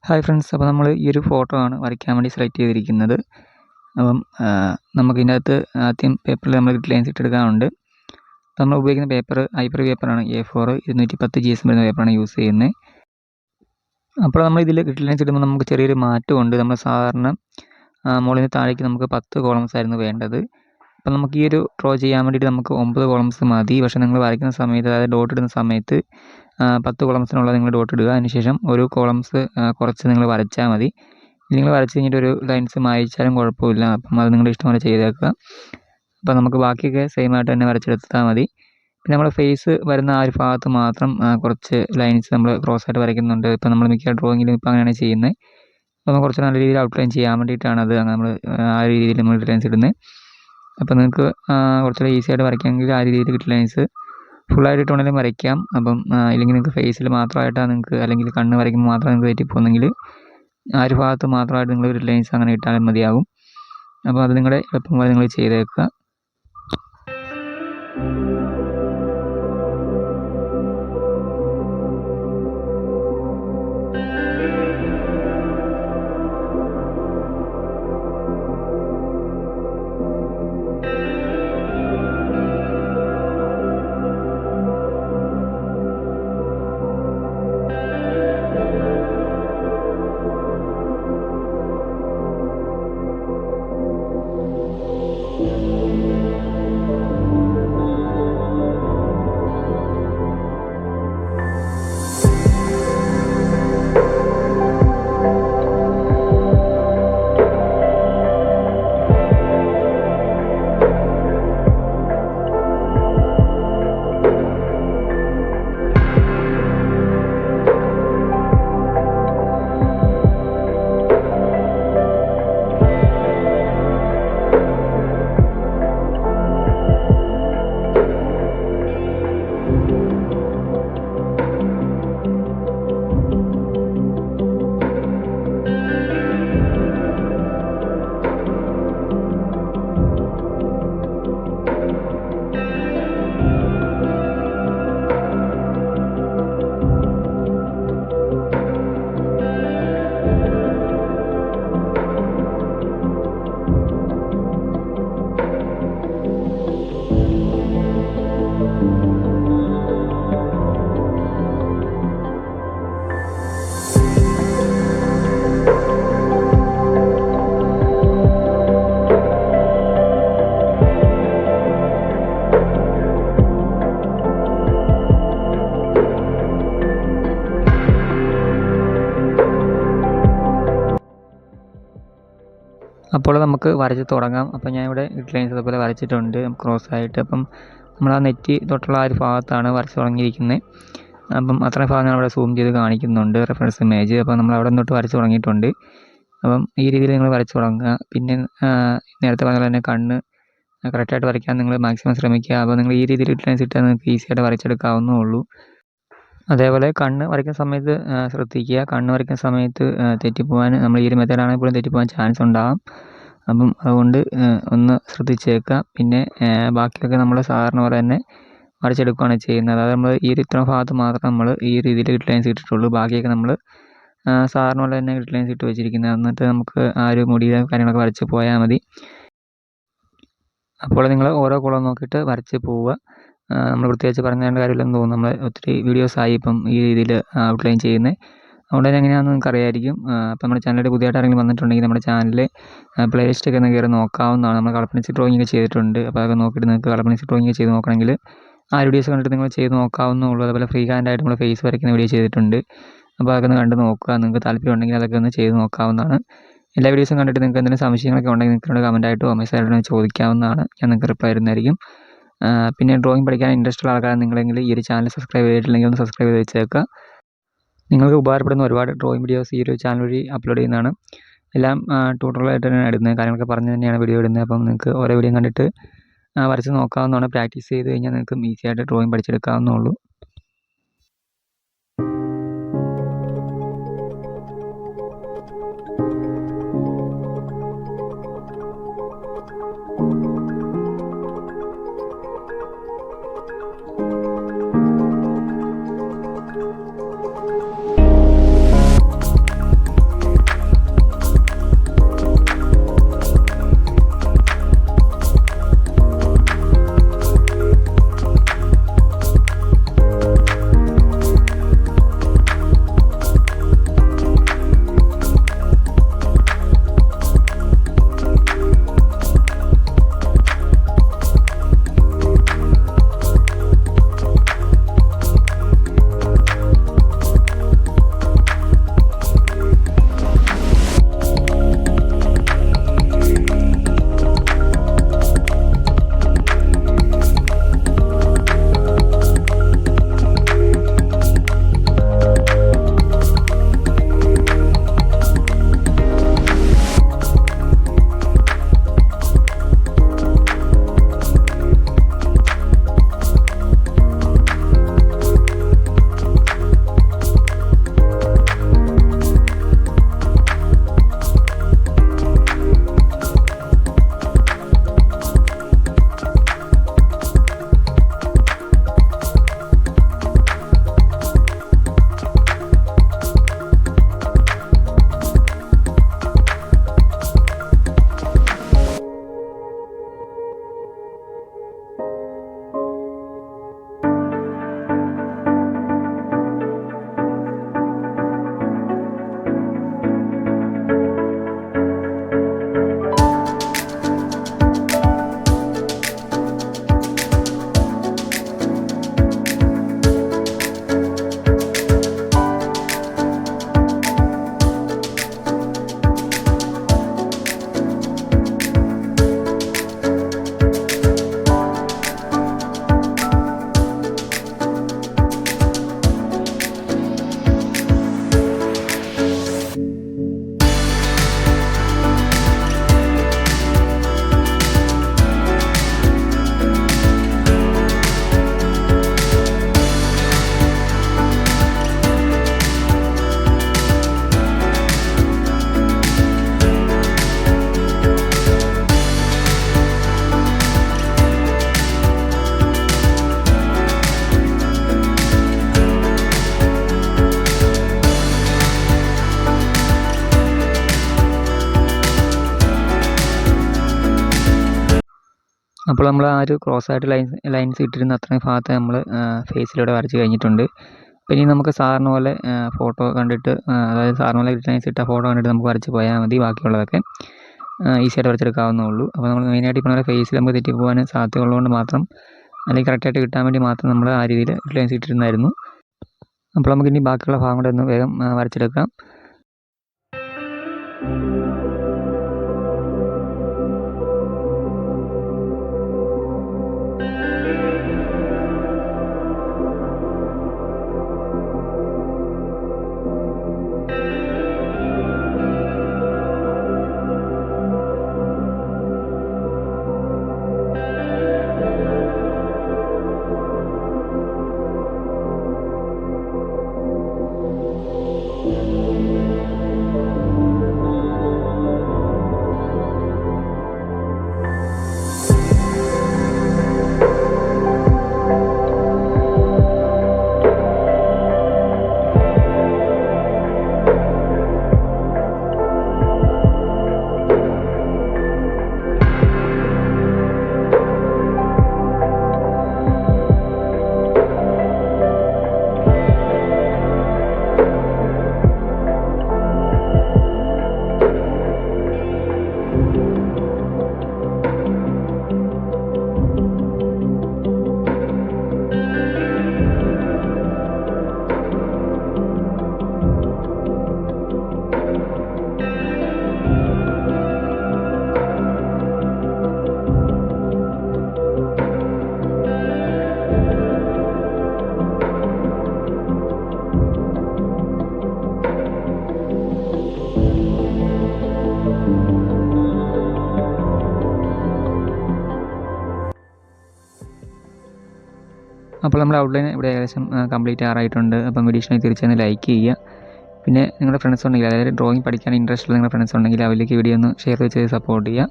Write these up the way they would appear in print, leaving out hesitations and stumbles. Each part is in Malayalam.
ഹായ് ഫ്രണ്ട്സ്, അപ്പോൾ നമ്മൾ ഈ ഒരു ഫോട്ടോ ആണ് വരയ്ക്കാൻ വേണ്ടി സെലക്ട് ചെയ്തിരിക്കുന്നത്. അപ്പം നമുക്ക് ഇതിനകത്ത് ആദ്യം പേപ്പറിൽ നമ്മൾ ലൈൻസ് ഇട്ടെടുക്കാനുണ്ട്. അപ്പോൾ നമ്മൾ ഉപയോഗിക്കുന്ന പേപ്പർ ഐവറി പേപ്പറാണ്. A4 210 GS വരുന്ന പേപ്പറാണ് യൂസ് ചെയ്യുന്നത്. അപ്പോൾ നമ്മൾ ഇതിൽ ഗ്രിഡ് ലൈൻസ് ഇടുമ്പോൾ നമുക്ക് ചെറിയൊരു മാറ്റമുണ്ട്. നമ്മൾ സാധാരണ മുകളിൽ നിന്ന് താഴേക്ക് നമുക്ക് 10 കോളംസ് ആയിരുന്നു വേണ്ടത്. അപ്പോൾ നമുക്ക് ഈ ഒരു ഡ്രോ ചെയ്യാൻ വേണ്ടിയിട്ട് നമുക്ക് 9 കോളംസ് മതി. പക്ഷേ നിങ്ങൾ വരയ്ക്കുന്ന സമയത്ത്, അതായത് ഡോട്ട് ഇടുന്ന സമയത്ത് 10 കോളംസിനുള്ളത് നിങ്ങൾ ഡോട്ട് ഇടുക. അതിനുശേഷം ഒരു കോളംസ് കുറച്ച് നിങ്ങൾ വരച്ചാൽ മതി. നിങ്ങൾ വരച്ച് കഴിഞ്ഞിട്ട് ഒരു ലൈൻസ് മായിച്ചാലും കുഴപ്പമില്ല. അപ്പം അത് നിങ്ങളുടെ ഇഷ്ടം പോലെ ചെയ്തേക്കുക. അപ്പോൾ നമുക്ക് ബാക്കിയൊക്കെ സെയിം ആയിട്ട് തന്നെ വരച്ചെടുത്താൽ മതി. പിന്നെ നമ്മൾ ഫേസ് വരുന്ന ആ ഒരു ഭാഗത്ത് മാത്രം കുറച്ച് ലൈൻസ് നമ്മൾ ക്രോസ് ആയിട്ട് വരയ്ക്കുന്നുണ്ട്. ഇപ്പോൾ നമ്മൾ മിക്ക ഡ്രോയിങ്ങിലും ഇപ്പോൾ അങ്ങനെയാണ് ചെയ്യുന്നത്. അപ്പോൾ കുറച്ച് നല്ല രീതിയിൽ ഔട്ട്ലൈൻ ചെയ്യാൻ വേണ്ടിയിട്ടാണ് അത് നമ്മൾ ആ രീതിയിൽ നമ്മൾ ലൈൻസ് ഇടുന്നത്. അപ്പോൾ നിങ്ങൾക്ക് കുറച്ചുകൂടെ ഈസി ആയിട്ട് വരയ്ക്കാമെങ്കിൽ ആ രീതിയിൽ ഗ്രിഡ് ലൈൻസ് ഫുള്ളായിട്ട് ഇട്ടുകൊണ്ടെങ്കിലും വരയ്ക്കാം. അപ്പം ഇല്ലെങ്കിൽ നിങ്ങൾക്ക് ഫേസിൽ മാത്രമായിട്ടാണ് നിങ്ങൾക്ക്, അല്ലെങ്കിൽ കണ്ണ് വരയ്ക്കുമ്പോൾ മാത്രം നിങ്ങൾക്ക് തെറ്റിപ്പോകുന്നെങ്കിൽ ആ ഒരു ഭാഗത്ത് മാത്രമായിട്ട് നിങ്ങൾ ഗ്രിഡ് ലൈൻസ് അങ്ങനെ ഇട്ടാലും മതിയാകും. അപ്പോൾ അത് നിങ്ങളുടെ എളുപ്പം പോലെ നിങ്ങൾ ചെയ്തേക്കുക. അപ്പോൾ നമുക്ക് വരച്ച് തുടങ്ങാം. അപ്പോൾ ഞാനിവിടെ ഗ്രിഡ് ലൈൻസ് അതുപോലെ വരച്ചിട്ടുണ്ട് ക്രോസ് ആയിട്ട്. അപ്പം നമ്മൾ ആ നെറ്റി തൊട്ടുള്ള ആ ഒരു ഭാഗത്താണ് വരച്ച് തുടങ്ങിയിരിക്കുന്നത്. അപ്പം അത്രയും ഭാഗം ഞാൻ അവിടെ സൂം ചെയ്ത് കാണിക്കുന്നുണ്ട്, റെഫറൻസ് ഇമേജ്. അപ്പോൾ നമ്മൾ അവിടെ നിന്നോട്ട് വരച്ച് തുടങ്ങിയിട്ടുണ്ട്. അപ്പം ഈ രീതിയിൽ നിങ്ങൾ വരച്ച് തുടങ്ങുക. പിന്നെ നേരത്തെ പറഞ്ഞ പോലെ തന്നെ കണ്ണ് കറക്റ്റായിട്ട് വരയ്ക്കാൻ നിങ്ങൾ മാക്സിമം ശ്രമിക്കുക. അപ്പോൾ നിങ്ങൾ ഈ രീതിയിൽ ഗ്രിഡ് ലൈൻസ് ഇട്ടാൽ നിങ്ങൾക്ക് ഈസി ആയിട്ട് വരച്ചെടുക്കാവുന്നേ ഉള്ളൂ. അതേപോലെ കണ്ണ് വരയ്ക്കുന്ന സമയത്ത് ശ്രദ്ധിക്കുക. കണ്ണ് വരയ്ക്കുന്ന സമയത്ത് തെറ്റിപ്പോകാൻ, നമ്മൾ ഈ ഒരു മെത്തേഡാണെങ്കിൽ പോലും തെറ്റിപ്പോകാൻ ചാൻസ് ഉണ്ടാകാം. അപ്പം അതുകൊണ്ട് ഒന്ന് ശ്രദ്ധിച്ചേക്കുക. പിന്നെ ബാക്കിയൊക്കെ നമ്മൾ സാധാരണ പോലെ തന്നെ വരച്ചെടുക്കുകയാണ് ചെയ്യുന്നത്. അതായത് നമ്മൾ ഈ ഒരു ഇത്ര ഭാഗത്ത് മാത്രം നമ്മൾ ഈ രീതിയിൽ ഗ്രിഡ് ലൈൻസ് ഇട്ടിട്ടുള്ളൂ. ബാക്കിയൊക്കെ നമ്മൾ സാധാരണ പോലെ തന്നെ ഗ്രിഡ് ലൈൻസ് ഇട്ട് വെച്ചിരിക്കുന്നത്. എന്നിട്ട് നമുക്ക് ആ ഒരു മുടിയുടെ കാര്യങ്ങളൊക്കെ വരച്ച് പോയാൽ മതി. അപ്പോൾ നിങ്ങൾ ഓരോ കോളം നോക്കിയിട്ട് വരച്ച് പോവുക. നമ്മൾ പ്രത്യേകിച്ച് പറഞ്ഞു തരേണ്ട കാര്യമില്ലെന്ന് തോന്നുന്നു. നമ്മൾ ഒത്തിരി വീഡിയോസായി ഇപ്പം ഈ രീതിയിൽ ഔട്ട്ലൈൻ ചെയ്യുന്നത്. അതുകൊണ്ട് തന്നെ എങ്ങനെയാണെന്ന് നിങ്ങൾക്ക് അറിയായിരിക്കും. അപ്പോൾ നമ്മുടെ ചാനലിൽ പുതിയതായിട്ട് ആരെങ്കിലും വന്നിട്ടുണ്ടെങ്കിൽ നമ്മുടെ ചാനലിൽ പ്ലേലിസ്റ്റൊക്കെ ഒന്ന് കയറി നോക്കാവുന്നതാണ്. നമ്മൾ കളർ പെൻസിൽ ഡ്രോയിങ് ഒക്കെ ചെയ്തിട്ടുണ്ട്. അപ്പോൾ അതൊക്കെ നോക്കിയിട്ട് നിങ്ങൾക്ക് കളർ പെൻസിൽ ഡ്രോയിങ് ചെയ്ത് നോക്കണമെങ്കിൽ ആ വീഡിയോസ് കണ്ടിട്ട് നിങ്ങൾ ചെയ്ത് നോക്കാവുന്നേ ഉള്ളൂ. അതുപോലെ ഫ്രീ ഹാൻഡായിട്ട് നമ്മൾ ഫേസ് വരയ്ക്കുന്ന വീഡിയോ ചെയ്തിട്ടുണ്ട്. അപ്പോൾ അതൊക്കെ ഒന്ന് കണ്ട് നോക്കുക. നിങ്ങൾക്ക് താല്പര്യം ഉണ്ടെങ്കിൽ അതൊക്കെ ഒന്ന് ചെയ്ത് നോക്കാവുന്നതാണ്. എല്ലാ വീഡിയോസും കണ്ടിട്ട് നിങ്ങൾക്ക് എന്തെങ്കിലും സംശയങ്ങളൊക്കെ ഉണ്ടെങ്കിൽ നിങ്ങൾക്ക് കമൻറ്റായിട്ടോ മെസ്സേജായിട്ടോ ചോദിക്കാവുന്നതാണ്. ഞാൻ നിങ്ങൾക്ക് റിപ്ലൈ തരുന്നതായിരിക്കും. പിന്നെ ഡ്രോയിങ് പഠിക്കാൻ ഇൻട്രസ്റ്റ് ഉള്ള ആൾക്കാരാണ് നിങ്ങളെങ്കിൽ ഈ ഒരു ചാനൽ സബ്സ്ക്രൈബ് ചെയ്തിട്ടില്ലെങ്കിൽ ഒന്ന് സബ്സ്ക്രൈബ് ചെയ്ത് വെച്ചേക്കുക. നിങ്ങൾക്ക് ഉപകാരപ്പെടുന്ന ഒരുപാട് ഡ്രോയിങ് വീഡിയോസ് ഈ ഒരു ചാനൽ വഴി അപ്ലോഡ് ചെയ്യുന്നതാണ്. എല്ലാം ട്യൂട്ടോറിയലായിട്ട് തന്നെയാണ് ഇടുന്നത്. കാര്യങ്ങളൊക്കെ പറഞ്ഞ് തന്നെയാണ് വീഡിയോ ഇടുന്നത്. അപ്പം നിങ്ങൾക്ക് ഓരോ വീഡിയോ കണ്ടിട്ട് വരച്ച് നോക്കാവുന്നതാണ്. പ്രാക്ടീസ് ചെയ്ത് കഴിഞ്ഞാൽ നിങ്ങൾക്ക് ഈസി ആയിട്ട് ഡ്രോയിങ് പഠിച്ചെടുക്കാവുന്നേ ഉള്ളൂ. അപ്പോൾ നമ്മൾ ആ ഒരു ക്രോസ് ആയിട്ട് ലൈൻസ് ഇട്ടിരുന്ന അത്രയും ഭാഗത്ത് നമ്മൾ ഫേസിലൂടെ വരച്ച് കഴിഞ്ഞിട്ടുണ്ട്. അപ്പോൾ ഇനി നമുക്ക് സാറിന് പോലെ ഫോട്ടോ കണ്ടിട്ട് അതായത് സാറിന് പോലെ ലൈൻസ് ഇട്ട ഫോട്ടോ കണ്ടിട്ട് നമുക്ക് വരച്ച് പോയാൽ മതി. ബാക്കിയുള്ളതൊക്കെ ഈസിയായിട്ട് വരച്ചെടുക്കാവുന്നേ ഉള്ളൂ. അപ്പോൾ നമ്മൾ മെയിനായിട്ട് ഇപ്പോൾ നമ്മുടെ ഫേസിൽ നമുക്ക് തെറ്റിപ്പോകാൻ സാധ്യതയുള്ളതുകൊണ്ട് മാത്രം, അല്ലെങ്കിൽ കറക്റ്റായിട്ട് കിട്ടാൻ വേണ്ടി മാത്രം നമ്മൾ ആ രീതിയിൽ ലൈൻസ് ഇട്ടിരുന്നായിരുന്നു. അപ്പോൾ നമുക്കിനി ബാക്കിയുള്ള ഭാഗം കൂടെ ഒന്ന് വേഗം വരച്ചെടുക്കാം. അപ്പോൾ നമ്മുടെ ഔട്ട്ലൈൻ ഇവിടെ ഏകദേശം കംപ്ലീറ്റ് ആറായിട്ടുണ്ട്. അപ്പം വീഡിയോ ഇഷ്ടമായി തീർച്ചയായും ലൈക്ക് ചെയ്യുക. പിന്നെ നിങ്ങളുടെ ഫ്രണ്ട്സ് ഉണ്ടെങ്കിൽ, അതായത് ഡ്രോയിങ് പഠിക്കാൻ ഇൻട്രസ്റ്റ് ഉള്ള നിങ്ങളുടെ ഫ്രണ്ട്സ് ഉണ്ടെങ്കിൽ അവരിലേക്ക് വീഡിയോ ഒന്ന് ഷെയർ ചെയ്ത് സപ്പോർട്ട് ചെയ്യുക.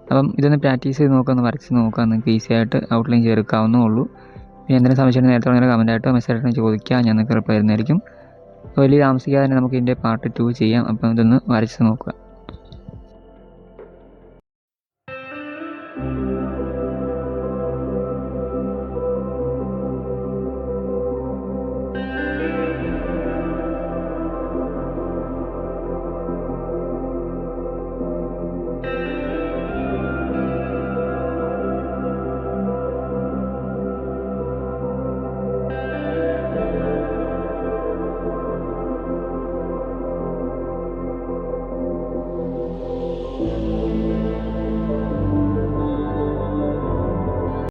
അപ്പം ഇതൊന്ന് പ്രാക്ടീസ് ചെയ്ത് നോക്കുക, ഒന്ന് വരച്ച് നോക്കുക. നിങ്ങൾക്ക് ഈസി ആയിട്ട് ഔട്ട്ലൈൻ ചേർക്കാവുന്നേ ഉള്ളൂ. പിന്നെ എന്തെങ്കിലും സംശയം നേരത്തെ പറഞ്ഞാൽ കമൻറ്റായിട്ടോ മെസ്സേജായിട്ടോ ചോദിക്കുക, ഞാൻ നിങ്ങൾക്ക് റിപ്ലൈ തരുന്നതായിരിക്കും. അപ്പോൾ വലിയ താമസിക്കാതെ തന്നെ നമുക്ക് ഇതിൻ്റെ പാർട്ട് 2 ചെയ്യാം. അപ്പം ഇതൊന്ന് വരച്ച് നോക്കുക.